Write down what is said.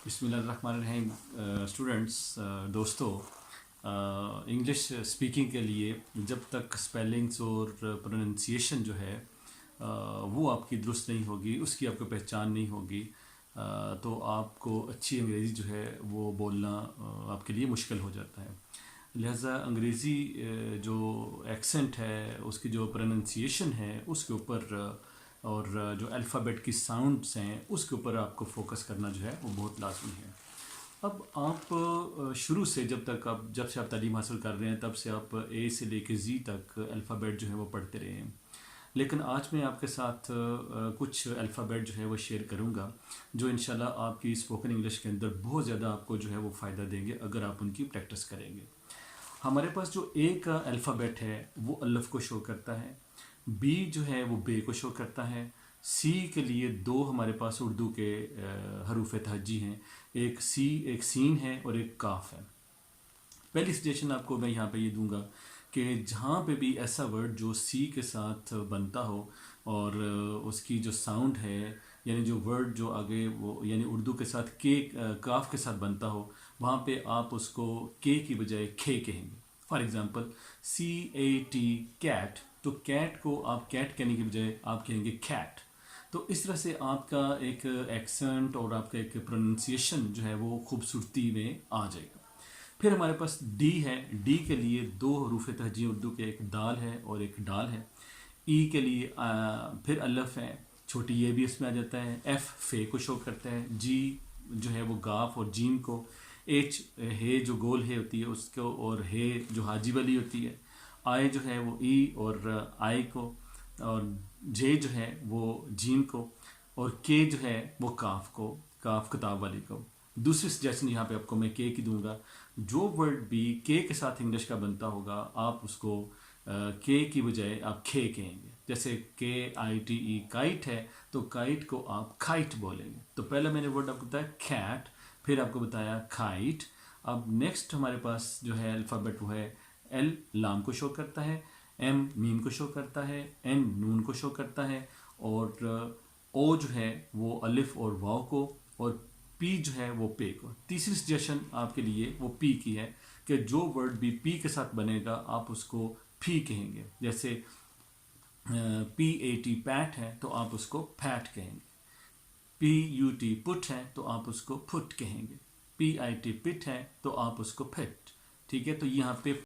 बिस्मिल्लाहिर्रहमानिर्रहीम। स्टूडेंट्स, दोस्तों, English speaking के लिए जब तक स्पेलिंग्स और प्रोनंसिएशन जो है वो आपकी दुरुस्त नहीं होगी, उसकी आपको पहचान नहीं होगी, तो आपको अच्छी अंग्रेज़ी जो है वो बोलना आपके लिए मुश्किल हो जाता है। लिहाजा अंग्रेज़ी जो एक्सेंट है, उसकी जो प्रोनंसिएशन है, उसके ऊपर और जो अल्फ़ाबेट की साउंड्स हैं उसके ऊपर आपको फोकस करना जो है वो बहुत लाजमी है। अब आप शुरू से जब से आप तालीम हासिल कर रहे हैं तब से आप ए से लेके ज़ी तक अल्फ़ाबेट जो है वो पढ़ते रहे हैं। लेकिन आज मैं आपके साथ कुछ अल्फ़ाबेट जो है वो शेयर करूंगा जो इंशाल्लाह आपकी स्पोकन इंग्लिश के अंदर बहुत ज़्यादा आपको जो है वो फ़ायदा देंगे अगर आप उनकी प्रैक्टिस करेंगे। हमारे पास जो ए का अल्फ़ाबेट है वो अल्फ़ को शो करता है, बी जो है वो बे को शो करता है, सी के लिए दो हमारे पास उर्दू के हरूफ तहज्जी हैं, एक सीन है और एक काफ है। पहली सजेशन आपको मैं यहाँ पे ये दूंगा कि जहाँ पे भी ऐसा वर्ड जो सी के साथ बनता हो और उसकी जो साउंड है, यानी जो वर्ड जो आगे वो यानी उर्दू के साथ के काफ के साथ बनता हो, वहाँ पे आप उसको के की बजाय खे कहेंगे। फॉर एग्जांपल CAT कैट, तो कैट को आप कैट कहने की बजाय आप कहेंगे कैट। तो इस तरह से आपका एक एक्सेंट और आपका एक प्रोनंसिएशन जो है वो खूबसूरती में आ जाएगा। फिर हमारे पास डी है। डी के लिए दो हरूफ तहजी उर्दू के, एक दाल है और एक डाल है। ई के लिए फिर अल्फ है, छोटी ये भी इसमें आ जाता है। एफ फे को शो करता है। जी जो है वो गाफ और जीम को। एच हे जो गोल है होती है उसको, और हे जो हाजी वाली होती है। आई जो है वो ई और आई को, और जे जो है वो जीम को, और के जो है वो काफ को, काफ किताब वाली को। दूसरी सजेशन यहाँ पे आपको मैं के की दूंगा। जो वर्ड भी के के साथ इंग्लिश का बनता होगा आप उसको के की बजाय आप खे कहेंगे। जैसे KITE काइट है तो काइट को आप खाइट बोलेंगे। तो पहला मैंने वर्ड आपको बताया कैट, फिर आपको बताया खाइट। अब नेक्स्ट हमारे पास जो है अल्फ़ाबेट वो है एल लाम को शो करता है, एम मीम को शो करता है, एन नून को शो करता है, और ओ जो है वो अलिफ और वाव को, और पी जो है वो पे को। तीसरी सजेशन आपके लिए वो पी की है कि जो वर्ड भी पी के साथ बनेगा आप उसको फी कहेंगे। जैसे PAT पैट है तो आप उसको फैट कहेंगे। PUT पुट है तो आप उसको फुट कहेंगे। PIT पिट है तो आप उसको फिट। ठीक है, तो यहाँ पे